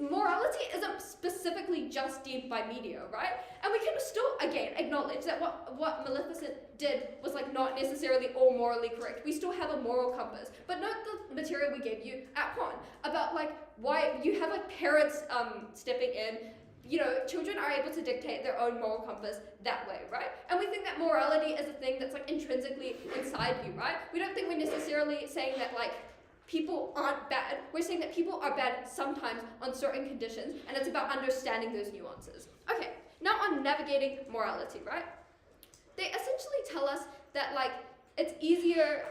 morality isn't specifically just deemed by media, right? And we can still, again, acknowledge that what Maleficent did was like not necessarily all morally correct. We still have a moral compass. But note the material we gave you at Quan about like why you have like parents stepping in. Children are able to dictate their own moral compass that way, right? And we think that morality is a thing that's like intrinsically inside you, right? We don't think we're necessarily saying that like people aren't bad. We're saying that people are bad sometimes on certain conditions, and it's about understanding those nuances. Okay, now on navigating morality, right? They essentially tell us that like it's easier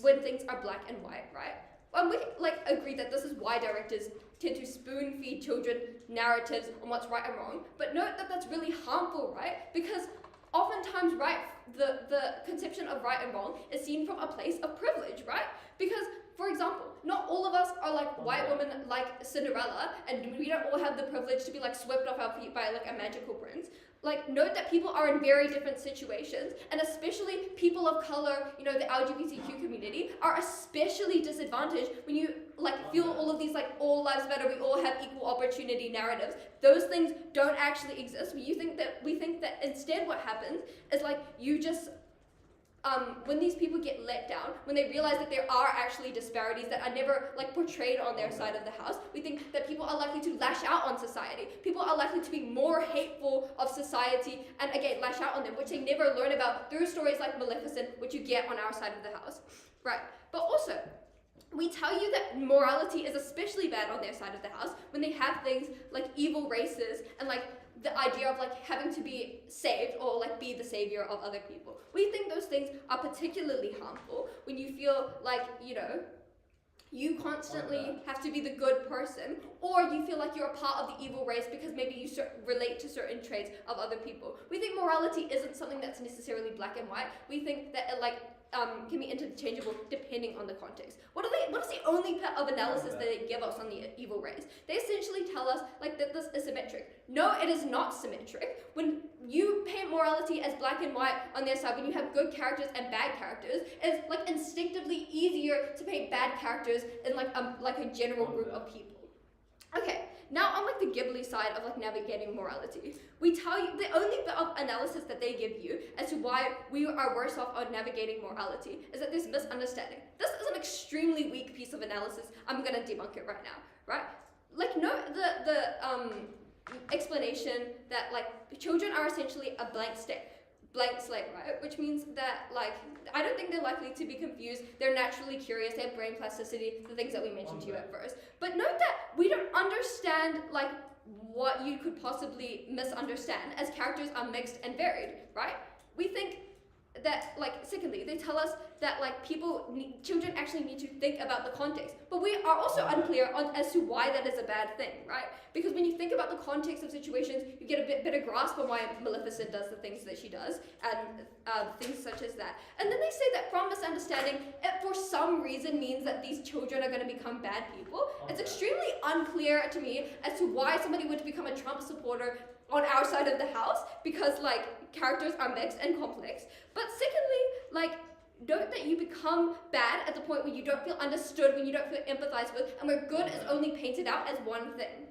when things are black and white, right? And we like agree that this is why directors tend to spoon feed children narratives on what's right and wrong. But note that that's really harmful, right? Because oftentimes, right, the conception of right and wrong is seen from a place of privilege, right? Because, for example, not all of us are like white women like Cinderella, and we don't all have the privilege to be like swept off our feet by like a magical prince. Like, note that people are in very different situations, and especially people of color, the LGBTQ community, are especially disadvantaged when you like feel all of these like all lives matter, we all have equal opportunity narratives. Those things don't actually exist. We think that instead what happens is like you just when these people get let down, when they realize that there are actually disparities that are never like portrayed on their side of the house, we think that people are likely to lash out on society. People are likely to be more hateful of society and again lash out on them, which they never learn about through stories like Maleficent, which you get on our side of the house. Right. But also, we tell you that morality is especially bad on their side of the house when they have things like evil races and like the idea of like having to be saved or like be the savior of other people. We think those things are particularly harmful when you feel like, you constantly have to be the good person, or you feel like you're a part of the evil race because maybe you relate to certain traits of other people. We think morality isn't something that's necessarily black and white. We think that can be interchangeable depending on the context. What is the only bit of analysis that they give us on the evil rays? They essentially tell us like that this is symmetric. No, it is not symmetric. When you paint morality as black and white on their side, when you have good characters and bad characters, it's like instinctively easier to paint bad characters in like a general group of people. Okay, now on like the Ghibli side of like navigating morality, we tell you the only bit of analysis that they give you as to why we are worse off on navigating morality is that there's misunderstanding. This is an extremely weak piece of analysis. I'm gonna debunk it right now, right? Like no, the explanation that like children are essentially a blank slate, right? Which means that like I don't think they're likely to be confused. They're naturally curious. They have brain plasticity, the things that we mentioned to you at first. But note that we don't understand like what you could possibly misunderstand, as characters are mixed and varied, right? We think that like secondly, they tell us that like children actually need to think about the context, but we are also unclear on as to why that is a bad thing, right? Because when you think about the context of situations, you get a bit better grasp on why Maleficent does the things that she does, and things such as that. And then they say that from misunderstanding, it for some reason means that these children are going to become bad people. It's extremely unclear to me as to why somebody would become a Trump supporter on our side of the house, because like characters are mixed and complex. But secondly, like note that you become bad at the point where you don't feel understood, when you don't feel empathized with, and where good is only painted out as one thing.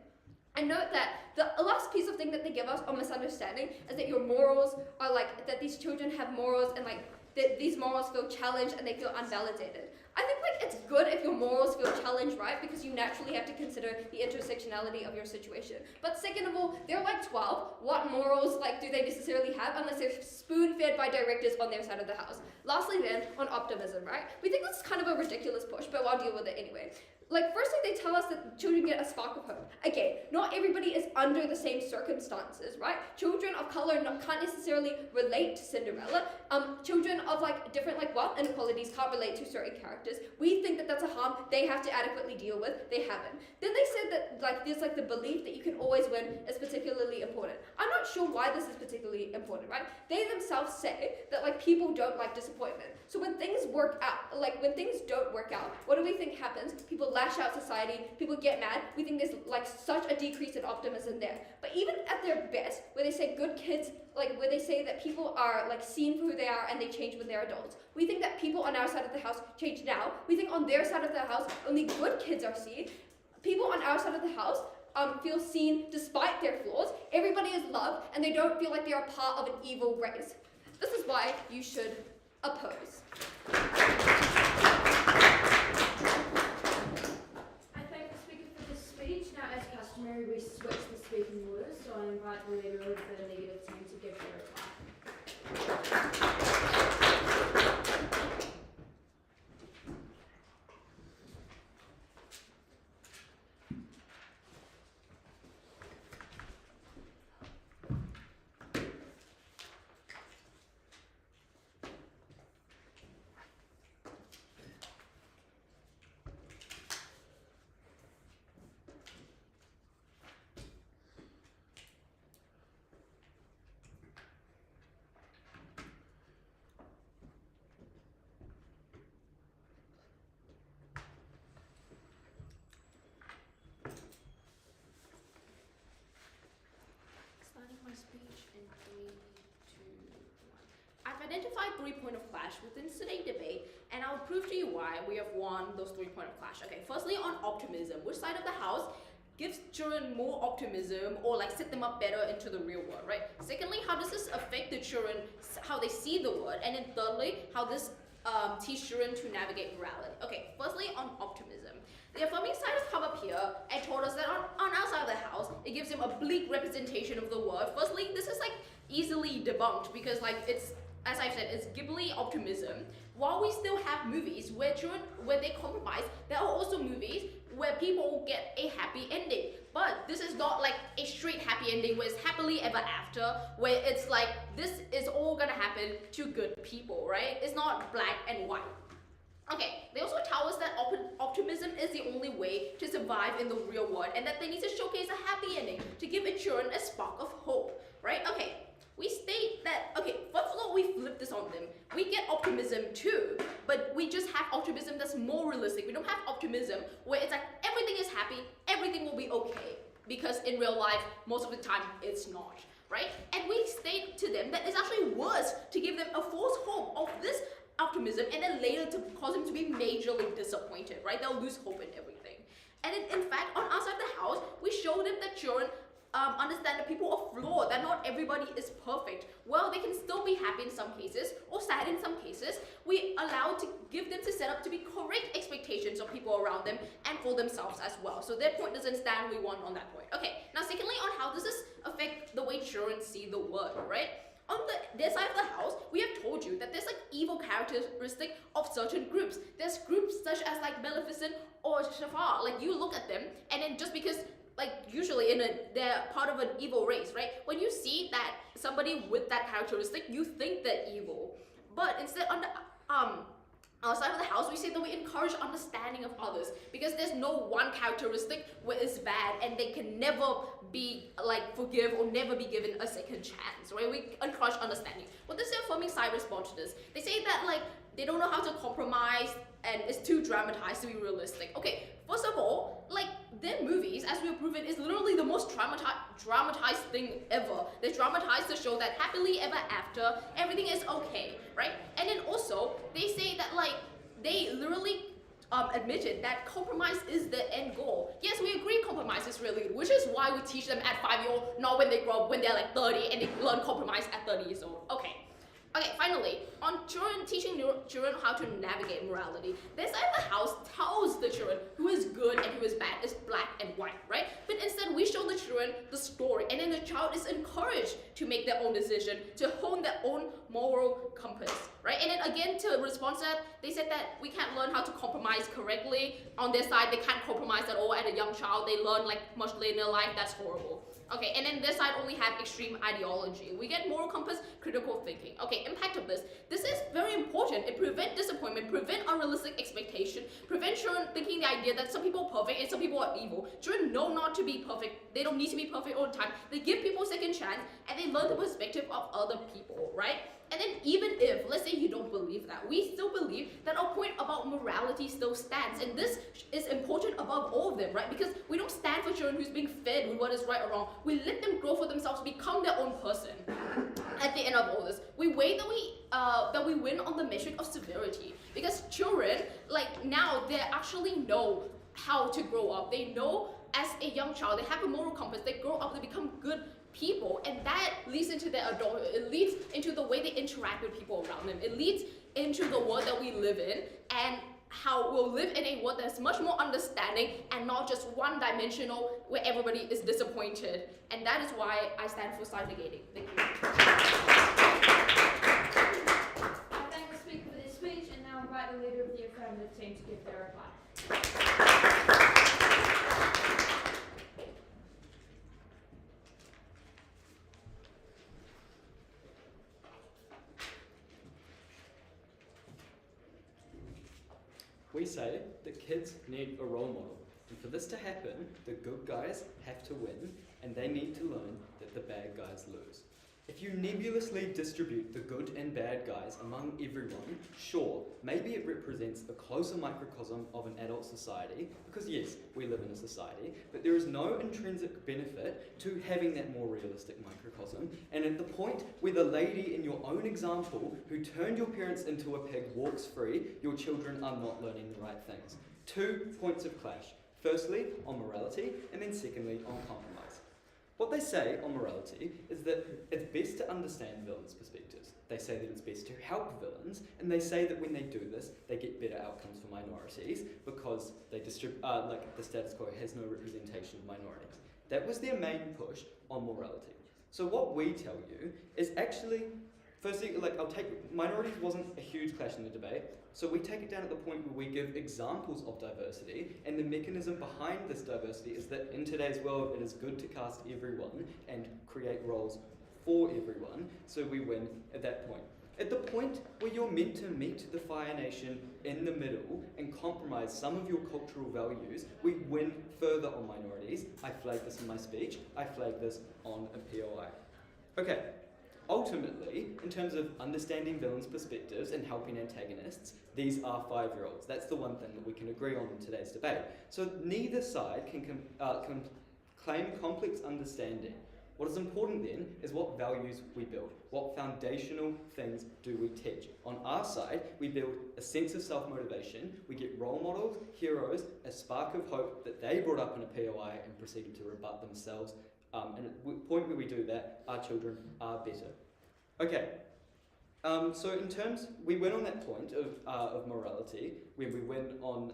And note that the last piece of thing that they give us on misunderstanding is that your morals are like, that these children have morals and like that these morals feel challenged and they feel unvalidated. I think like it's good if your morals feel challenged, right? Because you naturally have to consider the intersectionality of your situation. But second of all, they're like 12. What morals like do they necessarily have unless they're spoon-fed by directors on their side of the house? Lastly then, on optimism, right? We think this is kind of a ridiculous push, but I'll deal with it anyway. Like, firstly, they tell us that children get a spark of hope. Again, not everybody is under the same circumstances, right? Children of color can't necessarily relate to Cinderella. Children of, like, different, like, wealth inequalities can't relate to certain characters. We think that that's a harm they have to adequately deal with. They haven't. Then they said that, like, there's, like, the belief that you can always win is particularly important. I'm not sure why this is particularly important, right? They themselves say that, like, people don't like disappointment. So when things work out, like, when things don't work out, what do we think happens? People lash out society, people get mad. We think there's like such a decrease in optimism there. But even at their best, where they say good kids, like where they say that people are like seen for who they are and they change when they're adults, we think that people on our side of the house change now. We think on their side of the house, only good kids are seen. People on our side of the house feel seen despite their flaws. Everybody is loved and they don't feel like they're a part of an evil race. This is why you should oppose. Now, as customary, we switch the speaking orders, so I invite the leader of the negative team to give their reply. My speech in 3, 2, 1. I've identified 3 points of clash within today's debate, and I'll prove to you why we have won those 3 points of clash. Okay, firstly on optimism. Which side of the house gives children more optimism or like set them up better into the real world, right? Secondly, how does this affect the children, how they see the world? And then thirdly, how this teach children to navigate morality. Okay, firstly on optimism. The affirming side has come up here and told us that on our side of the house, it gives them a bleak representation of the world. Firstly, this is like easily debunked because like it's, as I've said, it's Ghibli optimism. While we still have movies where they compromise, there are also movies where people get a happy ending. But this is not like a straight happy ending where it's happily ever after, where it's like this is all gonna happen to good people, right? It's not black and white. Okay, they also tell us that optimism is the only way to survive in the real world and that they need to showcase a happy ending to give children a spark of hope, right? Okay, we state that, okay, first of all, about we flip this on them? We get optimism too, but we just have optimism that's more realistic. We don't have optimism where it's like everything is happy, everything will be okay. Because in real life, most of the time, it's not, right? And we state to them that it's actually worse to give them a false hope of this optimism and then later to cause them to be majorly disappointed, right? They'll lose hope in everything. And in fact, on our side of the house, we show them that children understand that people are flawed, that not everybody is perfect. Well, they can still be happy in some cases, or sad in some cases. We allow to give them to set up to be correct expectations of people around them and for themselves as well. So their point doesn't stand, we won on that point. Okay, now secondly, on how does this affect the way children see the world, right? On their side of the house, we have told you that there's like evil characteristic of certain groups. There's groups such as like Maleficent or Shafar. Like you look at them, and then just because like usually they're part of an evil race, right? When you see that somebody with that characteristic, you think they're evil. But instead on the our side of the house, we say that we encourage understanding of others because there's no one characteristic where it's bad and they can never be like forgive or never be given a second chance, right? We encourage understanding. What does the affirming side respond to this? They say that like they don't know how to compromise and it's too dramatized to be realistic. Okay, first of all, like their movies, as we've proven, is literally the most dramatized thing ever. They dramatize to show that happily ever after, everything is okay, right? And then also, they say that like, they literally admitted that compromise is the end goal. Yes, we agree compromise is really good, which is why we teach them at 5-year-old, not when they grow up, when they're like 30 and they learn compromise at 30 years old. Okay. Okay, finally, on children, teaching children how to navigate morality, this side of the house tells the children who is good and who is bad, is black and white, right? But instead, we show the children the story, and then the child is encouraged to make their own decision, to hone their own moral compass, right? And then again, to respond to that, they said that we can't learn how to compromise correctly. On their side, they can't compromise at all. At a young child, they learn like much later in their life. That's horrible. Okay, and then this side only have extreme ideology. We get moral compass, critical thinking. Okay, impact of this. This is very important. It prevents disappointment, prevent unrealistic expectation, prevent children thinking the idea that some people are perfect and some people are evil. Children know not to be perfect. They don't need to be perfect all the time. They give people a second chance and they learn the perspective of other people, right? And then even if, let's say you don't believe that, we still believe that our point about morality still stands. And this is important above all of them, right? Because we don't stand for children who's being fed with what is right or wrong. We let them grow for themselves, become their own person. At the end of all this, we wait that we win on the metric of severity. Because children, like now, they actually know how to grow up. They know as a young child, they have a moral compass. They grow up, they become good people, and that leads into their adulthood. It leads into the way they interact with people around them. It leads into the world that we live in, and how we'll live in a world that's much more understanding and not just one-dimensional where everybody is disappointed. And that is why I stand for side negating. Thank you. I thank the speaker for this speech and now invite the leader of the affirmative team to give their reply. We say that kids need a role model, and for this to happen, the good guys have to win, and they need to learn that the bad guys lose. If you nebulously distribute the good and bad guys among everyone, sure, maybe it represents a closer microcosm of an adult society, because yes, we live in a society, but there is no intrinsic benefit to having that more realistic microcosm. And at the point where the lady in your own example who turned your parents into a pig walks free, your children are not learning the right things. 2 points of clash. Firstly, on morality, and then secondly, on compromise. What they say on morality is that it's best to understand villains' perspectives. They say that it's best to help villains, and they say that when they do this, they get better outcomes for minorities because they like the status quo has no representation of minorities. That was their main push on morality. So what we tell you is actually, firstly, minorities wasn't a huge clash in the debate, so we take it down at the point where we give examples of diversity, and the mechanism behind this diversity is that in today's world it is good to cast everyone and create roles for everyone, so we win at that point. At the point where you're meant to meet the Fire Nation in the middle and compromise some of your cultural values, we win further on minorities. I flagged this in my speech, I flagged this on a POI. Okay. Ultimately, in terms of understanding villains' perspectives and helping antagonists, these are 5-year-olds. That's the one thing that we can agree on in today's debate. So neither side can claim complex understanding. What is important then is what values we build. What foundational things do we teach? On our side, we build a sense of self-motivation. We get role models, heroes, a spark of hope that they brought up in a POI and proceeded to rebut themselves. And at the point where we do that, our children are better. Okay, so in terms, we went on that point of morality, when we went on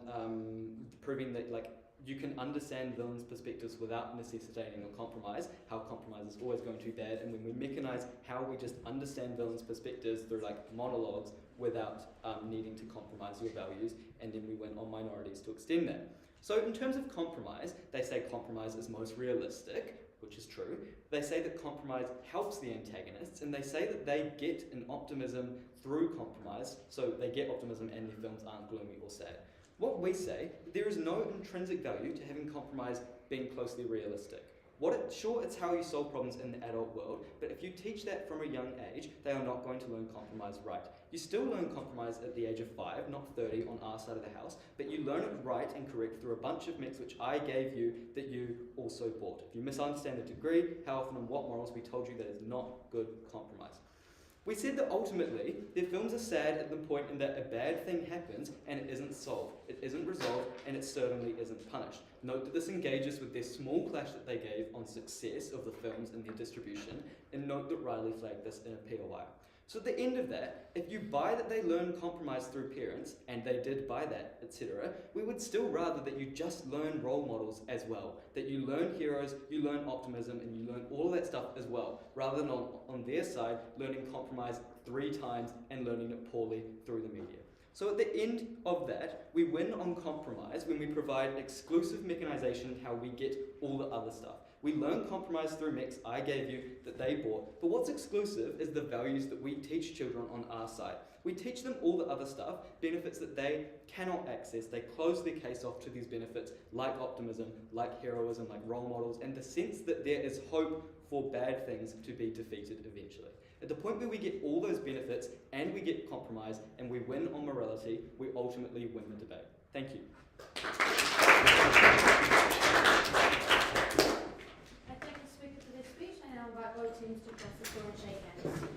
proving that you can understand villains' perspectives without necessitating a compromise, how compromise is always going to be bad, and when we mechanize how we just understand villains' perspectives through monologues without needing to compromise your values, and then we went on minorities to extend that. So in terms of compromise, they say compromise is most realistic, which is true. They say that compromise helps the antagonists, and they say that they get an optimism through compromise, so they get optimism and their films aren't gloomy or sad. What we say, there is no intrinsic value to having compromise being closely realistic. Sure, it's how you solve problems in the adult world, but if you teach that from a young age, they are not going to learn compromise right. You still learn compromise at the age of 5, not 30 on our side of the house, but you learn it right and correct through a bunch of myths which I gave you that you also bought. If you misunderstand the degree, how often and what morals, we told you that is not good compromise. We said that ultimately, their films are sad at the point in that a bad thing happens and it isn't solved, it isn't resolved, and it certainly isn't punished. Note that this engages with their small clash that they gave on success of the films and their distribution, and note that Riley flagged this in a POI. So at the end of that, if you buy that they learn compromise through parents, and they did buy that, etc., we would still rather that you just learn role models as well. That you learn heroes, you learn optimism, and you learn all of that stuff as well, rather than on their side, learning compromise 3 times and learning it poorly through the media. So at the end of that, we win on compromise when we provide exclusive mechanization how we get all the other stuff. We learn compromise through mix I gave you that they bought, but what's exclusive is the values that we teach children on our side. We teach them all the other stuff, benefits that they cannot access. They close their case off to these benefits like optimism, like heroism, like role models, and the sense that there is hope for bad things to be defeated eventually. At the point where we get all those benefits and we get compromise and we win on morality, we ultimately win the debate. Thank you. I thank the speaker for their speech, and I invite both teams to cross the floor and shake hands.